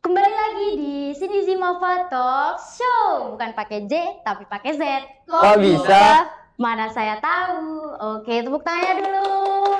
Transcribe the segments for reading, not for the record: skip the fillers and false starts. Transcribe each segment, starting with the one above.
Kembali lagi di Sini Zimova Talk Show. Bukan pakai J, tapi pakai Z. Kok bisa? Mana saya tahu. Oke, tepuk tangannya dulu.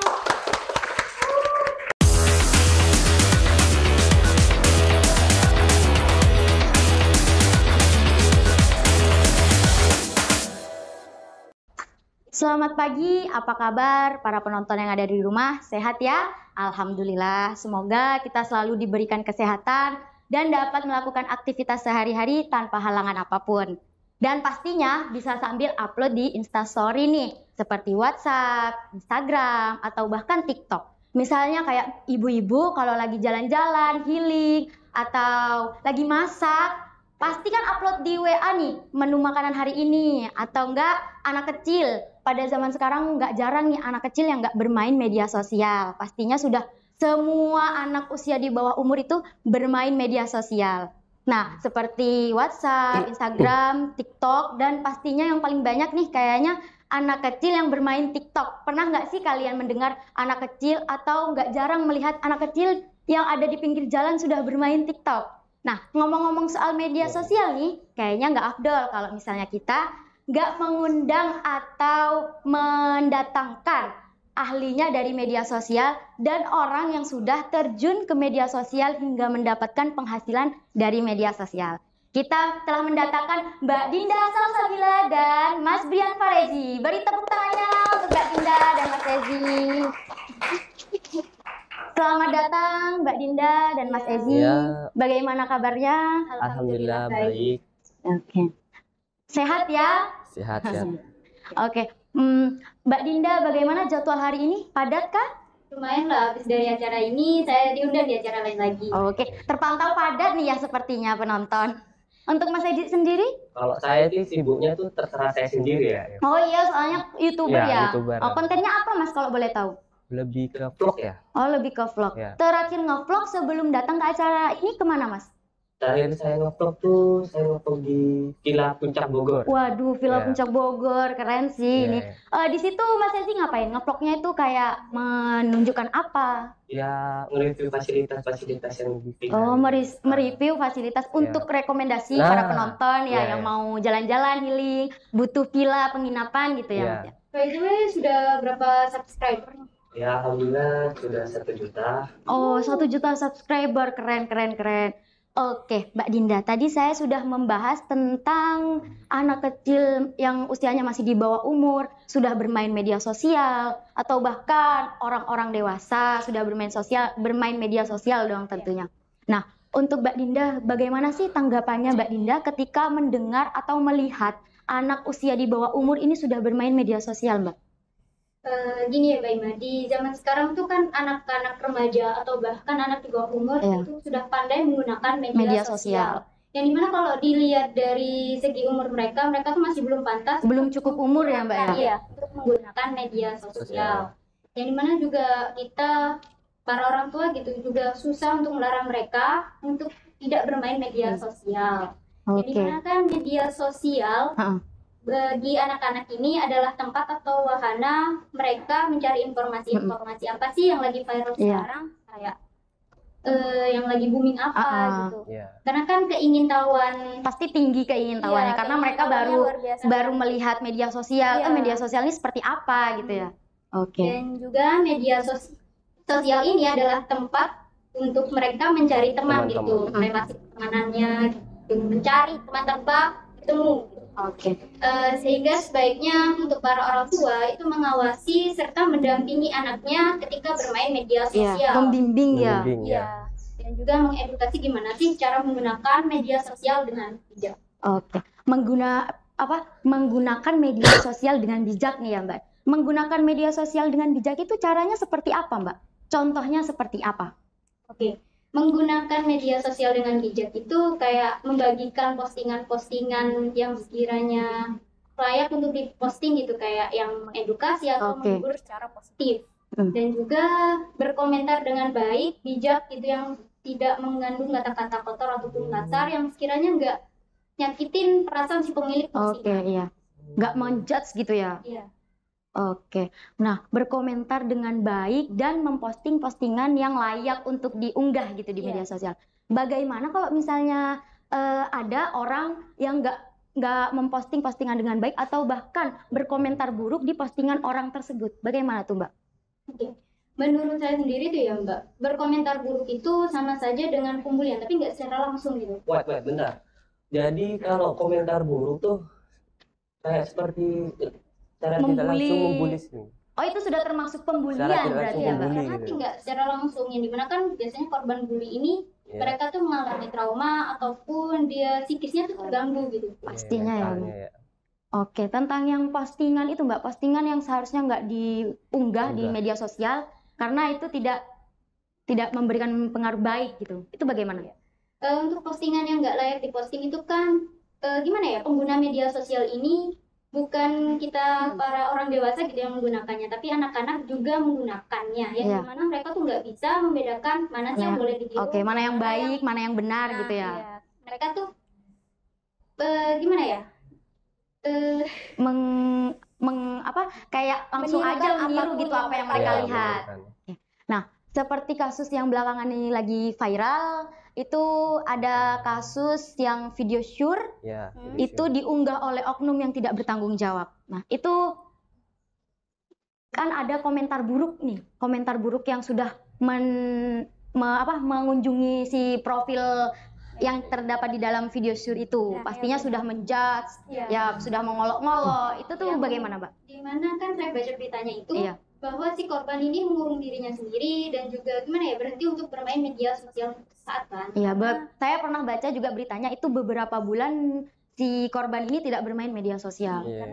Selamat pagi, apa kabar para penonton yang ada di rumah? Sehat ya? Alhamdulillah, semoga kita selalu diberikan kesehatan dan dapat melakukan aktivitas sehari-hari tanpa halangan apapun. Dan pastinya bisa sambil upload di Instastory nih, seperti WhatsApp, Instagram, atau bahkan TikTok. Misalnya kayak ibu-ibu kalau lagi jalan-jalan, healing, atau lagi masak, pasti kan upload di WA nih, menu makanan hari ini, atau enggak anak kecil. Pada zaman sekarang nggak jarang nih anak kecil yang nggak bermain media sosial. Pastinya sudah semua anak usia di bawah umur itu bermain media sosial. Nah, seperti WhatsApp, Instagram, TikTok, dan pastinya yang paling banyak nih kayaknya anak kecil yang bermain TikTok. Pernah nggak sih kalian mendengar anak kecil atau nggak jarang melihat anak kecil yang ada di pinggir jalan sudah bermain TikTok? Nah, ngomong-ngomong soal media sosial nih, kayaknya nggak afdol kalau misalnya kita nggak mengundang atau mendatangkan ahlinya dari media sosial dan orang yang sudah terjun ke media sosial hingga mendapatkan penghasilan dari media sosial. Kita telah mendatangkan Mbak Dinda Salsabila dan Mas Brian Farezi. Beri tepuk tangannya untuk Mbak Dinda dan Mas Ezi. Selamat datang Mbak Dinda dan Mas Ezi. Ya. Bagaimana kabarnya? Alhamdulillah baik. Oke. Sehat ya? Sehat ya. Oke. Mbak Dinda, bagaimana jadwal hari ini? Padat kah? Lumayan lah, habis dari acara ini saya diundang di acara lain lagi. Oke, terpantau padat nih ya sepertinya penonton. Untuk Mas Edi sendiri? Kalau saya sih sibuknya tuh terserah saya sendiri ya. Oh iya, soalnya YouTuber ya? YouTuber. Oh, kontennya apa Mas kalau boleh tahu? Lebih ke vlog ya. Oh, lebih ke vlog. Ya. Terakhir nge-vlog sebelum datang ke acara ini kemana Mas? Terakhir saya nge-vlog tuh, saya nge-vlog di Villa Puncak Bogor. Waduh, Villa Ya. Puncak Bogor, keren sih ini. Ya. Di situ Mas Edi ngapain? Nge-vlognya itu kayak menunjukkan apa? Ya, nge-review fasilitas-fasilitas yang di Villa. Oh, mereview fasilitas untuk rekomendasi Nah, para penonton ya ya, yang ya. mau jalan-jalan, healing, butuh villa, penginapan gitu ya, Ya. Mas ya. By the way, sudah berapa subscriber? Ya, alhamdulillah sudah 1 juta. Oh, 1 juta subscriber, keren, keren, keren. Oke, Mbak Dinda, tadi saya sudah membahas tentang anak kecil yang usianya masih di bawah umur, sudah bermain media sosial, atau bahkan orang-orang dewasa sudah bermain media sosial dong tentunya. Nah, untuk Mbak Dinda, bagaimana sih tanggapannya Mbak Dinda ketika mendengar atau melihat anak usia di bawah umur ini sudah bermain media sosial, Mbak? Gini ya Mbak Ima, di zaman sekarang tuh kan anak-anak remaja atau bahkan anak di bawah umur Iya. itu sudah pandai menggunakan Media media sosial. Yang dimana kalau dilihat dari segi umur mereka tuh masih belum pantas. Belum cukup umur ya, Mbak ya? Iya, untuk menggunakan media sosial. Yang dimana juga kita, para orang tua gitu, juga susah untuk melarang mereka untuk tidak bermain media sosial. Yang Oke. dimana kan media sosial Heeh. bagi anak-anak ini adalah tempat atau wahana mereka mencari informasi-informasi apa sih yang lagi viral Iya. sekarang, kayak yang lagi booming apa gitu. Ya. Karena kan keingintahuan, Pasti tinggi keingintahuannya Iya, karena mereka keingintahuannya luar biasa. baru melihat media sosial, Iya. media sosial ini seperti apa gitu ya. Oke. dan juga media sosial ini adalah tempat untuk mereka mencari teman Teman-teman. gitu, relasi pertemanannya, gitu, mencari teman terbaik, ketemu. Oke. Sehingga sebaiknya untuk para orang tua itu mengawasi serta mendampingi anaknya ketika bermain media Iya, sosial. membimbing ya. Membimbing ya. Iya. Dan juga mengedukasi gimana sih cara menggunakan media sosial dengan bijak. Oke. Menggunakan media sosial dengan bijak nih ya, Mbak. Menggunakan media sosial dengan bijak itu caranya seperti apa, Mbak? Contohnya seperti apa? Oke. Menggunakan media sosial dengan bijak itu kayak membagikan postingan-postingan yang sekiranya layak untuk diposting gitu, kayak yang mengedukasi atau Oke. menghibur secara positif. Hmm. Dan juga berkomentar dengan baik, bijak gitu, yang tidak mengandung kata-kata kotor ataupun kasar yang sekiranya nggak nyakitin perasaan si pemilik Oke, postingan. iya. Nggak menjudge gitu ya. Iya. Oke. Nah, berkomentar dengan baik dan memposting postingan yang layak untuk diunggah gitu di Iya. media sosial. Bagaimana kalau misalnya ada orang yang nggak memposting postingan dengan baik atau bahkan berkomentar buruk di postingan orang tersebut? Bagaimana tuh, Mbak? Oke. Menurut saya sendiri tuh ya Mbak, berkomentar buruk itu sama saja dengan pembulian, tapi nggak secara langsung gitu. Wait, bentar. Jadi kalau komentar buruk tuh kayak seperti cara tidak langsung membuli sih. Oh, itu sudah termasuk pembulian Secara tidak berarti langsung ya, Mbak? membuli. Karena gitu. nggak secara langsung, yang dimana kan biasanya korban bully ini Iya. mereka tuh mengalami trauma ataupun dia psikisnya tuh terganggu gitu. Pastinya ya, mentalnya Mbak. Oke, tentang yang postingan itu Mbak, postingan yang seharusnya nggak diunggah di Unggah. media sosial karena itu tidak memberikan pengaruh baik gitu. Itu bagaimana? Untuk postingan yang nggak layak diposting itu kan gimana ya, pengguna media sosial ini bukan kita para orang dewasa gitu yang menggunakannya, tapi anak-anak juga menggunakannya, yang Iya. dimana mereka tuh nggak bisa membedakan mana sih yang Ya. boleh ditiru, Oke, mana yang baik, mana yang benar Nah, gitu ya. iya. Mereka tuh gimana ya? Kayak langsung aja meniru gitu apa yang mereka Iya, lihat. Seperti kasus yang belakangan ini lagi viral, itu ada kasus yang video syur Ya, itu diunggah oleh oknum yang tidak bertanggung jawab. Nah, itu kan ada komentar buruk nih, komentar buruk yang sudah mengunjungi si profil yang terdapat di dalam video syur itu. Ya, Pastinya ya. sudah menjudge, Ya. ya sudah mengolok-ngolok. Itu tuh Ya. bagaimana, Mbak? Dimana kan saya baca beritanya itu Iya. bahwa si korban ini mengurung dirinya sendiri dan juga gimana ya, berhenti untuk bermain media sosial saat kan. Iya, saya pernah baca juga beritanya itu beberapa bulan si korban ini tidak bermain media sosial. Iya.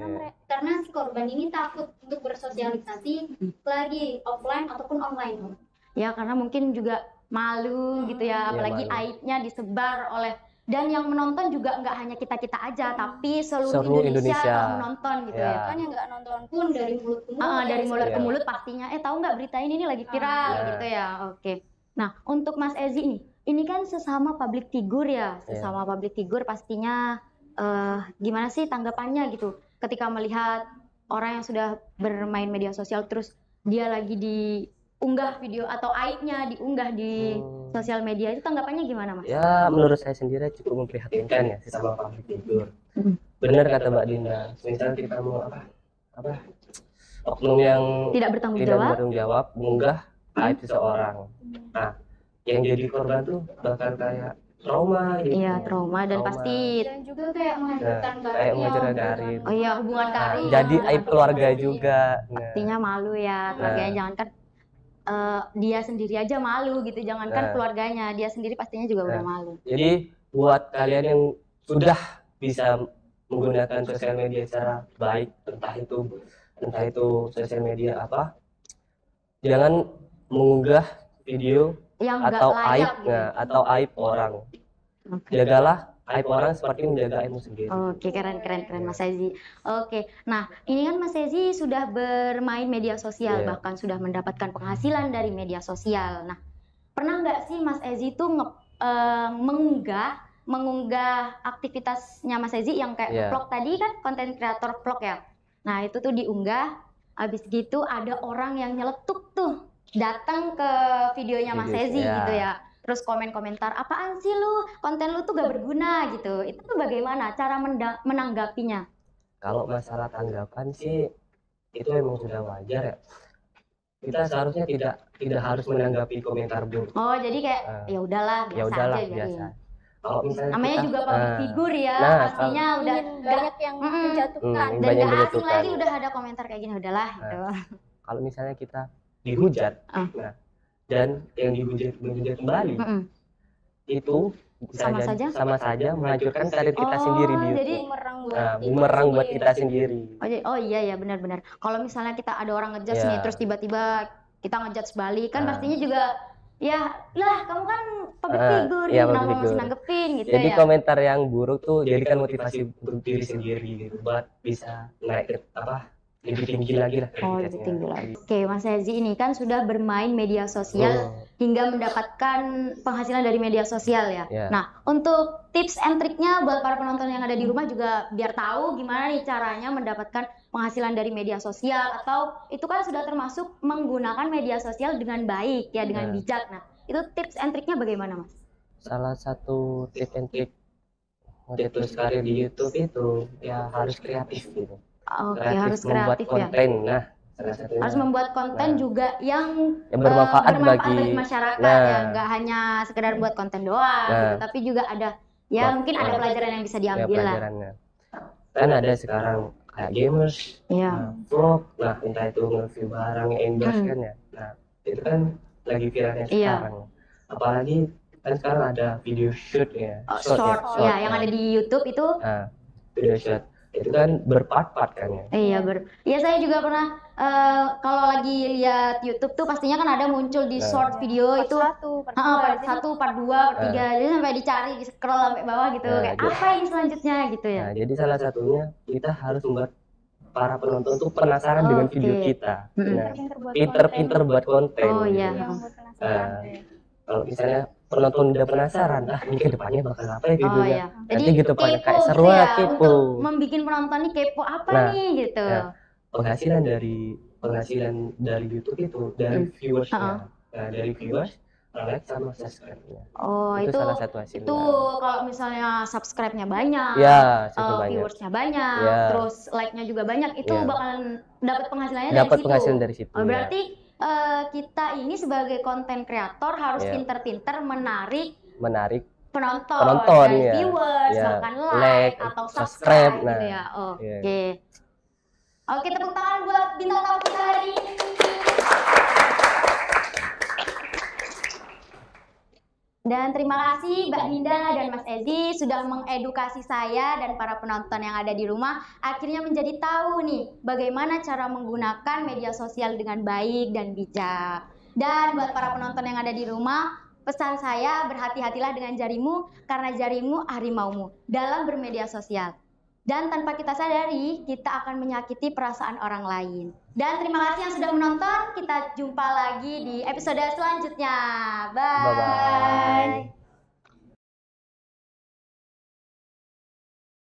Karena si korban ini takut untuk bersosialisasi lagi offline ataupun online. Ya, karena mungkin juga malu gitu ya, apalagi malu. aibnya disebar oleh, dan yang menonton juga nggak hanya kita-kita aja, tapi seluruh Seluruh Indonesia Indonesia. yang menonton gitu Ya. ya. Kan yang nggak nonton pun dari mulut ke mulut. Dari mulut ke Iya. mulut pastinya, tahu nggak berita ini lagi viral Iya. gitu ya. Oke. Nah, untuk Mas Ezi nih, ini kan sesama public figure ya, sesama public figure pastinya gimana sih tanggapannya gitu ketika melihat orang yang sudah bermain media sosial terus dia lagi diunggah video atau aibnya diunggah di sosial media, itu tanggapannya gimana, Mas? Ya, menurut saya sendiri cukup memprihatinkan ya sesama public figure. Benar kata Mbak Dinda, misal kita mau oknum yang Tidak bertanggung tidak jawab. bertanggung jawab mengunggah aib seseorang. Nah, yang jadi korban tuh bakal kayak trauma gitu. Iya, trauma dan pasti Dan juga kayak menghancurkan kayak menghancurkan karir. oh iya, hubungan Nah, karir. jadi aib keluarga juga. Nah, Pastinya malu ya, keluarganya jangankan dia sendiri aja malu gitu, jangankan Nah. keluarganya, dia sendiri pastinya juga udah malu. jadi buat kalian yang sudah bisa menggunakan sosial media secara baik, entah itu sosial media apa, jangan mengunggah video Yang nggak atau layak aib gitu. atau aib orang. Oke. Jagalah aib orang seperti menjaga aibmu sendiri. Oke, keren Mas Ezi. Oke, nah ini kan Mas Ezi sudah bermain media sosial, Iya. bahkan sudah mendapatkan penghasilan dari media sosial. Nah, pernah nggak sih Mas Ezi tuh mengunggah aktivitasnya Mas Ezi yang kayak Iya. vlog tadi kan, konten kreator vlog ya? Nah, itu tuh diunggah, habis gitu ada orang yang nyeletuk tuh datang ke videonya Mas Video, Ezi iya. gitu ya. Terus komen-komentar, apaan sih lu, konten lu tuh gak berguna gitu. Itu tuh bagaimana cara menanggapinya? Kalau masalah tanggapan sih itu memang sudah wajar ya. Kita seharusnya tidak harus menanggapi komentar buruk. Oh, jadi kayak ya udahlah, Ya biasa udahlah, aja gitu biasa. ya. Kalau misalnya Namanya kita, juga public figure ya, nah, pastinya udah banyak yang menjatuhkan. dan banyak gak asing menjatuhkan. lagi udah ada komentar kayak gini, udahlah gitu. Kalau misalnya kita dihujat, nah, dan yang dihujat kembali, itu bisa sama saja menghancurkan karir kita sendiri di jadi YouTube. Bumerang buat kita sendiri. Oh iya ya, benar-benar. Kalau misalnya kita ada orang ngejudge Iya. nih, terus tiba-tiba kita ngejudge balik, kan pastinya juga ya lah kamu kan public figure, iya, kenapa public masih figure. nanggepin gitu Jadi ya. komentar yang buruk tuh jadikan motivasi untuk diri sendiri gitu, buat bisa naik ke lebih tinggi lagi lah Oh, lebih derajatnya. tinggi lagi. Oke, Mas Hezi ini kan sudah bermain media sosial hingga mendapatkan penghasilan dari media sosial ya. Ya. Nah, untuk tips and triknya buat para penonton yang ada di rumah juga biar tahu gimana nih caranya mendapatkan penghasilan dari media sosial, atau itu kan sudah termasuk menggunakan media sosial dengan baik ya, dengan Ya. bijak. Nah, itu tips and triknya bagaimana, Mas? Salah satu tips and trik terus karir di YouTube itu ya harus kreatif gitu. Oke, Kreatif harus membuat kreatif ya. konten. Nah, salah satunya Harus membuat konten Nah. juga yang yang bermanfaat bagi masyarakat Nah. ya, nggak hanya sekedar buat konten doang Nah. gitu, tapi juga ada ya mungkin ada pelajaran yang bisa ya, diambil lah. pelajarannya. Kan ada sekarang kayak gamers, Iya. vlog, nah entah itu nge-review barang, endorse kan ya. Nah, itu kan lagi viralnya Iya. sekarang. Apalagi kan sekarang ada video shoot ya, Short ya, yang nah. ada di YouTube itu. Nah, video shoot itu kan berpart-part kan ya. Iya ya saya juga pernah kalau lagi lihat YouTube tuh pastinya kan ada muncul di Nah. short video itu part 1, part 2, part 3, jadi sampai dicari, di scroll sampai bawah gitu, Nah, kayak jadi- apa ini selanjutnya gitu ya. Nah, jadi salah satunya kita harus membuat para penonton tuh penasaran dengan Oke. video kita. Mm-mm. Nah, pinter-pinter buat konten. Oh, iya. yang buat penasaran. Kalau misalnya penonton udah penasaran, ini ke depannya bakal apa ya Oh videonya. iya. Jadi Nanti gitu kayak kepo seru gitu ya, kepo. untuk membikin penonton nih kepo apa Nah, nih gitu. ya. Penghasilan dari YouTube itu dari viewersnya. Nah, dari viewers, like sama subscribe-nya. Oh itu itu salah satu hasilnya. itu kalau misalnya subscribe-nya banyak, Ya, itu banyak. viewersnya banyak, Ya. terus like-nya juga banyak, itu Ya. bakalan dapat penghasilannya Dapat dari situ. penghasilan dari situ. Oh, ya. berarti kita ini sebagai konten kreator harus Ya. pinter-pinter menarik Menarik. penonton dari ya. viewers, Ya. bahkan like atau subscribe gitu nah. ya. Iya. Oke. Oke, tepuk tangan buat bintang tamu kita hari ini. Dan terima kasih Mbak Ninda dan Mas Ezi sudah mengedukasi saya dan para penonton yang ada di rumah, akhirnya menjadi tahu nih bagaimana cara menggunakan media sosial dengan baik dan bijak. Dan buat para penonton yang ada di rumah, pesan saya, berhati-hatilah dengan jarimu karena jarimu harimaumu dalam bermedia sosial. Dan tanpa kita sadari, kita akan menyakiti perasaan orang lain. Dan terima kasih yang sudah menonton. Kita jumpa lagi di episode selanjutnya. Bye. Bye-bye.